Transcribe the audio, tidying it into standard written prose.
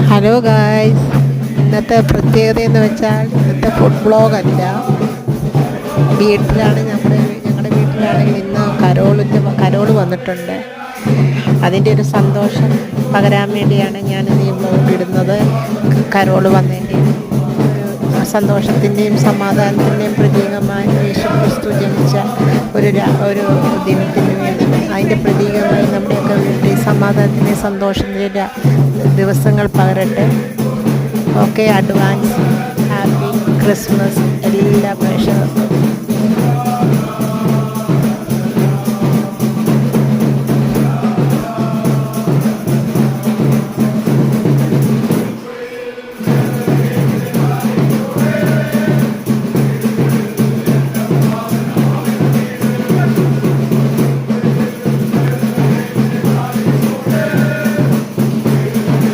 Hello guys, ഇന്നത്തെ പ്രത്യേകത എന്ന് വെച്ചാൽ ഇന്നത്തെ ഫുഡ് ബ്ലോഗല്ല. ഞങ്ങളുടെ വീട്ടിലാണെങ്കിൽ ഇന്ന് കരോൾ വന്നിട്ടുണ്ട്. അതിൻ്റെ ഒരു സന്തോഷം പകരാൻ വേണ്ടിയാണ് ഞാനിന്ന് ഈ ബ്ലോഗ് ഇടുന്നത്. കരോൾ വന്നതിൻ്റെ ഒരു സന്തോഷത്തിൻ്റെയും സമാധാനത്തിൻ്റെയും പ്രതീകമായി യേശുക്രിസ്തു ജനിച്ച ഒരു ദിനത്തിന് വേണ്ടി, അതിൻ്റെ പ്രതീകമായി നമ്മുടെയൊക്കെ വീട്ടിൽ സമാധാനത്തിൻ്റെയും സന്തോഷത്തിൻ്റെ ദിവസങ്ങൾ പകരട്ടെ. ഓക്കെ, അഡ്വാൻസ് ഹാപ്പി ക്രിസ്മസ് എല്ലാ പ്രേക്ഷകർക്കും.